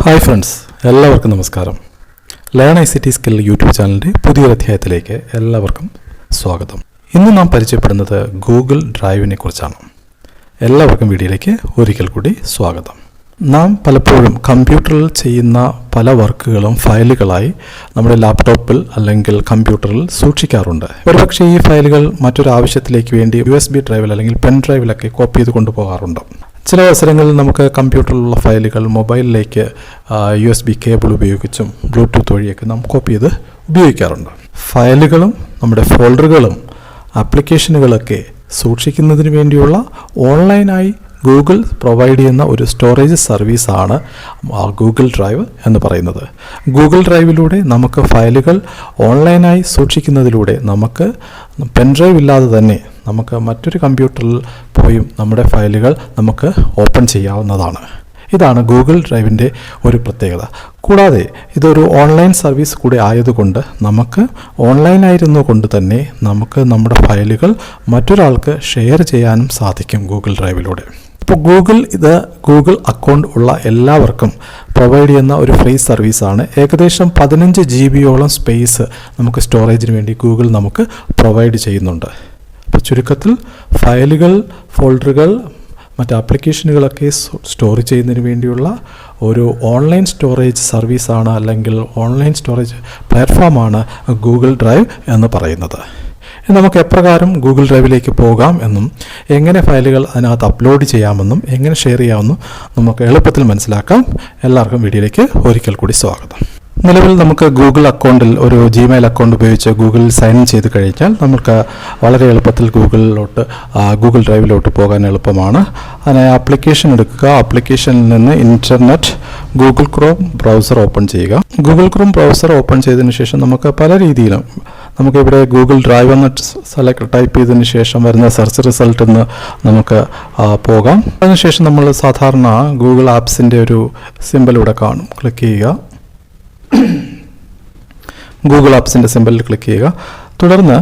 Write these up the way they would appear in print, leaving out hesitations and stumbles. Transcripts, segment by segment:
Hi friends, എല്ലാവർക്കും നമസ്കാരം. Learn ICT skill YouTube ചാനലിൻ്റെ പുതിയൊരു അധ്യായത്തിലേക്ക് എല്ലാവർക്കും സ്വാഗതം. ഇന്ന് നാം പരിചയപ്പെടുന്നത് ഗൂഗിൾ ഡ്രൈവിനെ കുറിച്ചാണ്. എല്ലാവർക്കും വീഡിയോയിലേക്ക് ഒരിക്കൽ കൂടി സ്വാഗതം. നാം പലപ്പോഴും കമ്പ്യൂട്ടറിൽ ചെയ്യുന്ന പല വർക്കുകളും ഫയലുകളായി നമ്മുടെ ലാപ്ടോപ്പിൽ അല്ലെങ്കിൽ കമ്പ്യൂട്ടറിൽ സൂക്ഷിക്കാറുണ്ട്. ഒരുപക്ഷെ ഈ ഫയലുകൾ മറ്റൊരു ആവശ്യത്തിലേക്ക് വേണ്ടി USB ഡ്രൈവിൽ അല്ലെങ്കിൽ പെൻ ഡ്രൈവിലൊക്കെ കോപ്പി ചെയ്ത് കൊണ്ടുപോകാറുണ്ട്. ചില അവസരങ്ങളിൽ നമുക്ക് കമ്പ്യൂട്ടറിലുള്ള ഫയലുകൾ മൊബൈലിലേക്ക് USB കേബിൾ ഉപയോഗിച്ചും ബ്ലൂടൂത്ത് വഴിയൊക്കെ നാം കോപ്പി ചെയ്ത് ഉപയോഗിക്കാറുണ്ട്. ഫയലുകളും നമ്മുടെ ഫോൾഡറുകളും ആപ്ലിക്കേഷനുകളൊക്കെ സൂക്ഷിക്കുന്നതിന് വേണ്ടിയുള്ള ഓൺലൈനായി ഗൂഗിൾ പ്രൊവൈഡ് ചെയ്യുന്ന ഒരു സ്റ്റോറേജ് സർവീസാണ് ഗൂഗിൾ ഡ്രൈവ് എന്ന് പറയുന്നത്. ഗൂഗിൾ ഡ്രൈവിലൂടെ നമുക്ക് ഫയലുകൾ ഓൺലൈനായി സൂക്ഷിക്കുന്നതിലൂടെ നമുക്ക് പെൻഡ്രൈവ് ഇല്ലാതെ തന്നെ നമുക്ക് മറ്റൊരു കമ്പ്യൂട്ടറിൽ പോയി നമ്മുടെ ഫയലുകൾ നമുക്ക് ഓപ്പൺ ചെയ്യാവുന്നതാണ്. ഇതാണ് ഗൂഗിൾ ഡ്രൈവിൻ്റെ ഒരു പ്രത്യേകത. കൂടാതെ ഇതൊരു ഓൺലൈൻ സർവീസ് കൂടി ആയതുകൊണ്ട് നമുക്ക് ഓൺലൈനായിരുന്നു കൊണ്ട് തന്നെ നമുക്ക് നമ്മുടെ ഫയലുകൾ മറ്റൊരാൾക്ക് ഷെയർ ചെയ്യാനും സാധിക്കും ഗൂഗിൾ ഡ്രൈവിലൂടെ. ഇപ്പോൾ ഗൂഗിൾ അക്കൗണ്ട് ഉള്ള എല്ലാവർക്കും പ്രൊവൈഡ് ചെയ്യുന്ന ഒരു ഫ്രീ സർവീസാണ്. ഏകദേശം 15 GB സ്പേസ് നമുക്ക് സ്റ്റോറേജിന് വേണ്ടി ഗൂഗിൾ നമുക്ക് പ്രൊവൈഡ് ചെയ്യുന്നുണ്ട്. അപ്പോൾ ചുരുക്കത്തിൽ ഫയലുകൾ, ഫോൾഡറുകൾ, മറ്റ് ആപ്ലിക്കേഷനുകളൊക്കെ സ്റ്റോർ ചെയ്യുന്നതിന് വേണ്ടിയുള്ള ഒരു ഓൺലൈൻ സ്റ്റോറേജ് സർവീസാണ് അല്ലെങ്കിൽ ഓൺലൈൻ സ്റ്റോറേജ് പ്ലാറ്റ്ഫോമാണ് ഗൂഗിൾ ഡ്രൈവ് എന്ന് പറയുന്നത്. നമുക്ക് എപ്രകാരം ഗൂഗിൾ ഡ്രൈവിലേക്ക് പോകാം എന്നും എങ്ങനെ ഫയലുകൾ അതിനകത്ത് അപ്ലോഡ് ചെയ്യാമെന്നും എങ്ങനെ ഷെയർ ചെയ്യാമെന്നും നമുക്ക് എളുപ്പത്തിൽ മനസ്സിലാക്കാം. എല്ലാവർക്കും വീഡിയോയിലേക്ക് ഒരിക്കൽ കൂടി സ്വാഗതം. നിലവിൽ നമുക്ക് ഗൂഗിൾ അക്കൗണ്ടിൽ ഒരു Gmail അക്കൗണ്ട് ഉപയോഗിച്ച് ഗൂഗിളിൽ സൈൻ ഇൻ ചെയ്ത് കഴിഞ്ഞാൽ നമുക്ക് വളരെ എളുപ്പത്തിൽ ഗൂഗിൾ ഡ്രൈവിലോട്ട് പോകാൻ എളുപ്പമാണ്. അതിനായി ആപ്ലിക്കേഷൻ എടുക്കുക. ആപ്ലിക്കേഷനിൽ നിന്ന് internet Google Chrome browser open ചെയ്യുക. ഗൂഗിൾ ക്രോം ബ്രൗസർ ഓപ്പൺ ചെയ്തതിന് ശേഷം നമുക്ക് പല രീതിയിലും നമുക്കിവിടെ ഗൂഗിൾ ഡ്രൈവ് എന്ന് ടൈപ്പ് ചെയ്തതിന് ശേഷം വരുന്ന സെർച്ച് റിസൾട്ടിൽ നിന്ന് നമുക്ക് പോകാം. അതിനുശേഷം നമ്മൾ സാധാരണ ഗൂഗിൾ ആപ്സിൻ്റെ ഒരു സിമ്പൽ ഇവിടെ കാണും. ക്ലിക്ക് ചെയ്യുക. ഗൂഗിൾ ആപ്സിൻ്റെ സിമ്പലിൽ ക്ലിക്ക് ചെയ്യുക. തുടർന്ന്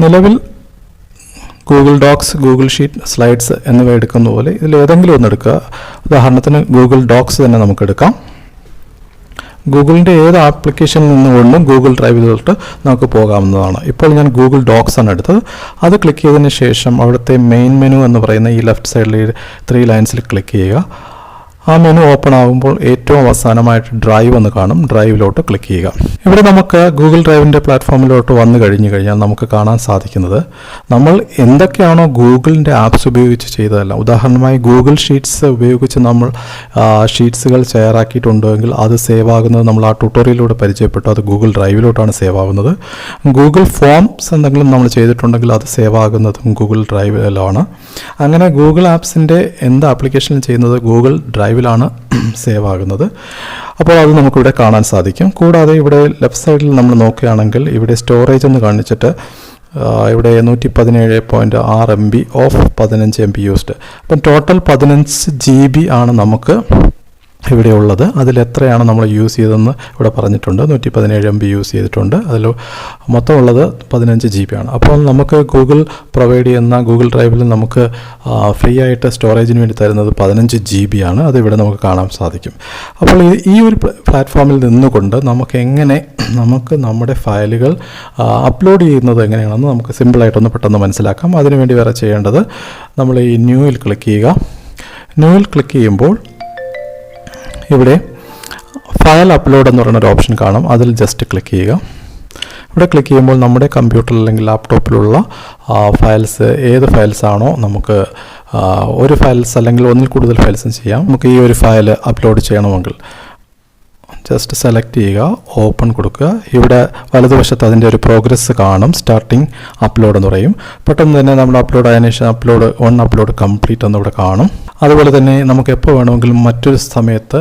നിലവിൽ Google docs, Google sheet, slides എന്നിവ എടുക്കുന്ന പോലെ ഇതിൽ ഏതെങ്കിലും ഒന്ന് എടുക്കുക. ഉദാഹരണത്തിന് ഗൂഗിൾ ഡോക്സ് തന്നെ നമുക്ക് എടുക്കാം. ഗൂഗിളിൻ്റെ ഏത് ആപ്ലിക്കേഷനിൽ നിന്നുകൊണ്ടും ഗൂഗിൾ ഡ്രൈവിലോട്ട് നമുക്ക് പോകാവുന്നതാണ്. ഇപ്പോൾ ഞാൻ ഗൂഗിൾ ഡോക്സ് ആണ് എടുത്തത്. അത് ക്ലിക്ക് ചെയ്തതിന് ശേഷം അവിടുത്തെ മെയിൻ മെനു എന്ന് പറയുന്ന ഈ ലെഫ്റ്റ് സൈഡിൽ 3 ലൈൻസിൽ ക്ലിക്ക് ചെയ്യുക. ആ മെനു ഓപ്പൺ ആകുമ്പോൾ ഏറ്റവും അവസാനമായിട്ട് ഡ്രൈവ് എന്ന് കാണും. ഡ്രൈവിലോട്ട് ക്ലിക്ക് ചെയ്യുക. ഇവിടെ നമുക്ക് ഗൂഗിൾ ഡ്രൈവിൻ്റെ പ്ലാറ്റ്ഫോമിലോട്ട് വന്നു കഴിഞ്ഞാൽ നമുക്ക് കാണാൻ സാധിക്കുന്നത് നമ്മൾ എന്തൊക്കെയാണോ ഗൂഗിളിൻ്റെ ആപ്സ് ഉപയോഗിച്ച് ചെയ്തതല്ല. ഉദാഹരണമായി ഗൂഗിൾ ഷീറ്റ്സ് ഉപയോഗിച്ച് നമ്മൾ ഷീറ്റ്സുകൾ ഷെയർ ആക്കിയിട്ടുണ്ടെങ്കിൽ അത് സേവ് ആകുന്നത് നമ്മൾ ആ ട്യൂട്ടോറിയലിലൂടെ പരിചയപ്പെട്ടു. അത് ഗൂഗിൾ ഡ്രൈവിലോട്ടാണ് സേവ് ആകുന്നത്. ഗൂഗിൾ ഫോംസ് എന്തെങ്കിലും നമ്മൾ ചെയ്തിട്ടുണ്ടെങ്കിൽ അത് സേവ് ആകുന്നതും ഗൂഗിൾ ഡ്രൈവിലാണ്. അങ്ങനെ ഗൂഗിൾ ആപ്സിൻ്റെ എന്ത് ആപ്ലിക്കേഷൻ ചെയ്യുന്നത് ഗൂഗിൾ ഡ്രൈവിലാണ് സേവ് ആകുന്നത്. അപ്പോൾ അത് നമുക്കിവിടെ കാണാൻ സാധിക്കും. കൂടാതെ ഇവിടെ ലെഫ്റ്റ് സൈഡിൽ നമ്മൾ നോക്കുകയാണെങ്കിൽ ഇവിടെ സ്റ്റോറേജ് എന്ന് കാണിച്ചിട്ട് ഇവിടെ 117.6 MB ഓഫ് 15 MB യൂസ്ഡ്. അപ്പം ടോട്ടൽ 15 GB ആണ് നമുക്ക് ഇവിടെ ഉള്ളത്. അതിൽ എത്രയാണ് നമ്മൾ യൂസ് ചെയ്തതെന്ന് ഇവിടെ പറഞ്ഞിട്ടുണ്ട്. 117 MB യൂസ് ചെയ്തിട്ടുണ്ട്. അതിൽ മൊത്തം ഉള്ളത് 15 GB ആണ്. അപ്പോൾ നമുക്ക് ഗൂഗിൾ പ്രൊവൈഡ് ചെയ്യുന്ന ഗൂഗിൾ ഡ്രൈവിൽ നമുക്ക് ഫ്രീ ആയിട്ട് സ്റ്റോറേജിന് വേണ്ടി തരുന്നത് 15 GB ആണ്. അത് ഇവിടെ നമുക്ക് കാണാൻ സാധിക്കും. അപ്പോൾ ഈ ഒരു പ്ലാറ്റ്ഫോമിൽ നിന്നുകൊണ്ട് നമുക്ക് നമ്മുടെ ഫയലുകൾ അപ്ലോഡ് ചെയ്യുന്നത് എങ്ങനെയാണെന്ന് നമുക്ക് സിമ്പിളായിട്ടൊന്ന് പെട്ടെന്ന് മനസ്സിലാക്കാം. അതിനുവേണ്ടി വേറെ ചെയ്യേണ്ടത് നമ്മൾ ഈ ന്യൂവിൽ ക്ലിക്ക് ചെയ്യുക. ന്യൂവിൽ ക്ലിക്ക് ചെയ്യുമ്പോൾ ഇവിടെ ഫയൽ അപ്ലോഡ് എന്ന് പറയുന്നൊരു ഓപ്ഷൻ കാണും. അതിൽ ജസ്റ്റ് ക്ലിക്ക് ചെയ്യുക. ഇവിടെ ക്ലിക്ക് ചെയ്യുമ്പോൾ നമ്മുടെ കമ്പ്യൂട്ടറിൽ അല്ലെങ്കിൽ ലാപ്ടോപ്പിലുള്ള ഫയൽസ് ഏത് ഫയൽസാണോ നമുക്ക് ഒരു ഫയൽസ് അല്ലെങ്കിൽ ഒന്നിൽ കൂടുതൽ ഫയൽസും ചെയ്യാം. നമുക്ക് ഈ ഒരു ഫയൽ അപ്ലോഡ് ചെയ്യണമെങ്കിൽ ജസ്റ്റ് സെലക്ട് ചെയ്യുക, ഓപ്പൺ കൊടുക്കുക. ഇവിടെ വലതുവശത്ത് അതിൻ്റെ ഒരു പ്രോഗ്രസ് കാണും. സ്റ്റാർട്ടിങ് അപ്ലോഡ് എന്ന് പറയും. പെട്ടെന്ന് തന്നെ നമ്മൾ അപ്ലോഡ് ആയതിനു ശേഷം അപ്ലോഡ് കംപ്ലീറ്റ് എന്നിവിടെ കാണും. അതുപോലെ തന്നെ നമുക്ക് എപ്പോൾ വേണമെങ്കിലും മറ്റൊരു സമയത്ത്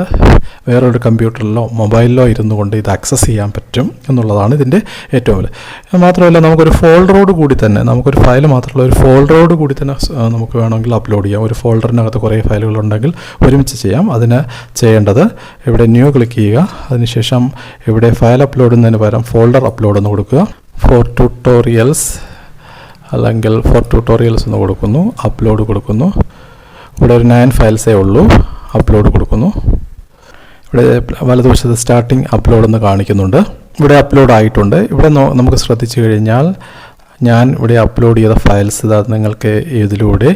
വേറൊരു കമ്പ്യൂട്ടറിലോ മൊബൈലിലോ ഇരുന്നു കൊണ്ട് ഇത് ആക്സസ് ചെയ്യാൻ പറ്റും എന്നുള്ളതാണ് ഇതിൻ്റെ ഏറ്റവും വലിയ. മാത്രമല്ല നമുക്കൊരു ഫോൾഡറോട് കൂടി തന്നെ നമുക്കൊരു ഫയൽ മാത്രമല്ല ഒരു ഫോൾഡറോട് കൂടി തന്നെ നമുക്ക് വേണമെങ്കിൽ അപ്ലോഡ് ചെയ്യാം. ഒരു ഫോൾഡറിനകത്ത് കുറേ ഫയലുകളുണ്ടെങ്കിൽ ഒരുമിച്ച് ചെയ്യാം. അതിന് ചെയ്യേണ്ടത് ഇവിടെ ന്യൂ ക്ലിക്ക് ചെയ്യുക. അതിനുശേഷം ഇവിടെ ഫയൽ അപ്ലോഡ് എന്നതിന് പകരം ഫോൾഡർ അപ്ലോഡ് എന്ന് കൊടുക്കുക. ഫോർ ട്യൂട്ടോറിയൽസ് എന്ന് കൊടുക്കുന്നു. അപ്ലോഡ് കൊടുക്കുന്നു. ഇവിടെ ഒരു 9 ഫയൽസേ ഉള്ളൂ. അപ്ലോഡ് കൊടുക്കുന്നു. ഇവിടെ വലതുവശത്ത് സ്റ്റാർട്ടിംഗ് അപ്ലോഡ് എന്ന് കാണിക്കുന്നുണ്ട്. ഇവിടെ അപ്ലോഡ് ആയിട്ടുണ്ട്. ഇവിടെ നമുക്ക് ശ്രദ്ധിച്ചു കഴിഞ്ഞാൽ ഞാൻ ഇവിടെ അപ്ലോഡ് ചെയ്ത ഫയൽസ് നിങ്ങൾക്ക് ഇതിലൂടെ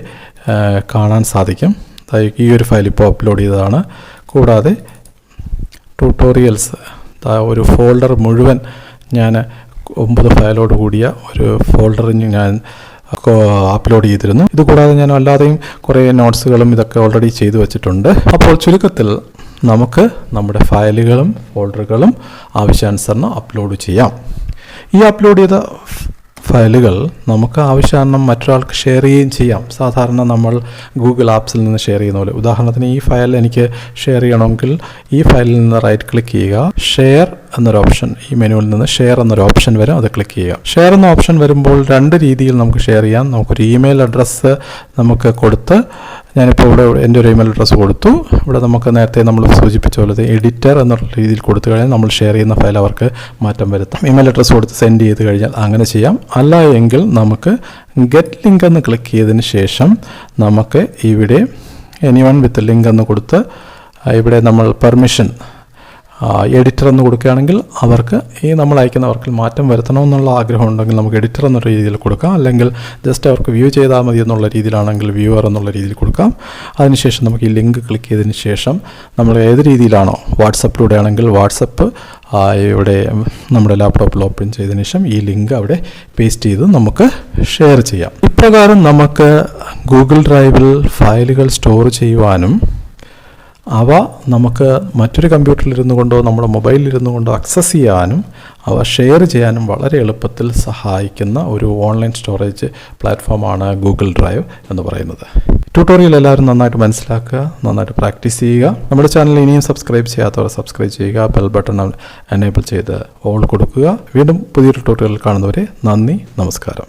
കാണാൻ സാധിക്കും. ഈ ഒരു ഫയൽ ഇപ്പോൾ അപ്ലോഡ് ചെയ്തതാണ്. കൂടാതെ ട്യൂട്ടോറിയൽസ് ഒരു ഫോൾഡർ മുഴുവൻ ഞാൻ 9 ഫയലോട് കൂടിയ ഒരു ഫോൾഡറിന് ഞാൻ അപ്ലോഡ് ചെയ്തിരുന്നു. ഇതുകൂടാതെ ഞാൻ അല്ലാതെയും കുറേ നോട്ട്സുകളും ഇതൊക്കെ ഓൾറെഡി ചെയ്തു വച്ചിട്ടുണ്ട്. അപ്പോൾ ചുരുക്കത്തിൽ നമുക്ക് നമ്മുടെ ഫയലുകളും ഫോൾഡറുകളും ആവശ്യാനുസരണം അപ്ലോഡ് ചെയ്യാം. ഈ അപ്ലോഡ് ചെയ്ത ഫയലുകൾ നമുക്ക് ആവശ്യാനുസരണം മറ്റൊരാൾക്ക് ഷെയർ ചെയ്യുകയും ചെയ്യാം. സാധാരണ നമ്മൾ ഗൂഗിൾ ആപ്സിൽ നിന്ന് ഷെയർ ചെയ്യുന്ന പോലെ. ഉദാഹരണത്തിന് ഈ ഫയൽ എനിക്ക് ഷെയർ ചെയ്യണമെങ്കിൽ ഈ ഫയലിൽ നിന്ന് റൈറ്റ് ക്ലിക്ക് ചെയ്യുക, ഷെയർ എന്നൊരു ഓപ്ഷൻ, ഈ മെനുവിൽ നിന്ന് ഷെയർ എന്നൊരു ഓപ്ഷൻ വരും, അത് ക്ലിക്ക് ചെയ്യുക. ഷെയർ എന്ന ഓപ്ഷൻ വരുമ്പോൾ 2 രീതിയിൽ നമുക്ക് ഷെയർ ചെയ്യാം. നമുക്കൊരു ഇമെയിൽ അഡ്രസ്സ് നമുക്ക് കൊടുത്ത്, ഞാനിപ്പോൾ ഇവിടെ എൻ്റെ ഒരു ഇമെയിൽ അഡ്രസ്സ് കൊടുത്തു. ഇവിടെ നമുക്ക് നേരത്തെ നമ്മൾ സൂചിപ്പിച്ച പോലെ എഡിറ്റർ എന്നുള്ള രീതിയിൽ കൊടുത്തു കഴിഞ്ഞാൽ നമ്മൾ ഷെയർ ചെയ്യുന്ന ഫയൽ അവർക്ക് മാറ്റം വരുത്താം. ഇമെയിൽ അഡ്രസ്സ് കൊടുത്ത് സെൻഡ് ചെയ്ത് കഴിഞ്ഞാൽ അങ്ങനെ ചെയ്യാം. അല്ല എങ്കിൽ നമുക്ക് ഗെറ്റ് ലിങ്ക് എന്ന് ക്ലിക്ക് ചെയ്തതിന് ശേഷം നമുക്ക് ഇവിടെ എനിവൺ വിത്ത് ലിങ്ക് എന്ന് കൊടുത്ത് ഇവിടെ നമ്മൾ പെർമിഷൻ എഡിറ്റർ എന്ന് കൊടുക്കുകയാണെങ്കിൽ അവർക്ക് ഈ നമ്മൾ അയക്കുന്നവർക്ക് മാറ്റം വരുത്തണമെന്നുള്ള ആഗ്രഹം ഉണ്ടെങ്കിൽ നമുക്ക് എഡിറ്റർ എന്നുള്ള രീതിയിൽ കൊടുക്കാം. അല്ലെങ്കിൽ ജസ്റ്റ് അവർക്ക് വ്യൂ ചെയ്താൽ മതി എന്നുള്ള രീതിയിലാണെങ്കിൽ വ്യൂവർ എന്നുള്ള രീതിയിൽ കൊടുക്കാം. അതിനുശേഷം നമുക്ക് ഈ ലിങ്ക് ക്ലിക്ക് ചെയ്തതിന് ശേഷം നമ്മൾ ഏത് രീതിയിലാണോ, വാട്സപ്പിലൂടെ ആണെങ്കിൽ വാട്സപ്പ് ഇവിടെ നമ്മുടെ ലാപ്ടോപ്പിൽ ഓപ്പൺ ചെയ്തതിന് ശേഷം ഈ ലിങ്ക് അവിടെ പേസ്റ്റ് ചെയ്ത് നമുക്ക് ഷെയർ ചെയ്യാം. ഇപ്രകാരം നമുക്ക് ഗൂഗിൾ ഡ്രൈവിൽ ഫയലുകൾ സ്റ്റോർ ചെയ്യുവാനും അവ നമുക്ക് മറ്റൊരു കമ്പ്യൂട്ടറിൽ ഇരുന്നു കൊണ്ടോ നമ്മുടെ മൊബൈലിൽ ഇരുന്നു കൊണ്ടോ ആക്സസ് ചെയ്യാനും അവ ഷെയർ ചെയ്യാനും വളരെ എളുപ്പത്തിൽ സഹായിക്കുന്ന ഒരു ഓൺലൈൻ സ്റ്റോറേജ് പ്ലാറ്റ്ഫോമാണ് ഗൂഗിൾ ഡ്രൈവ് എന്ന് പറയുന്നത്. ട്യൂട്ടോറിയൽ എല്ലാവരും നന്നായിട്ട് മനസ്സിലാക്കുക, നന്നായിട്ട് പ്രാക്ടീസ് ചെയ്യുക. നമ്മുടെ ചാനൽ ഇനിയും സബ്സ്ക്രൈബ് ചെയ്യാത്തവർ സബ്സ്ക്രൈബ് ചെയ്യുക, ബെൽ ബട്ടൺ എനേബിൾ ചെയ്ത് ഓൾ കൊടുക്കുക. വീണ്ടും പുതിയൊരു ട്യൂട്ടോറിയൽ കാണുന്നവരെ നന്ദി, നമസ്കാരം.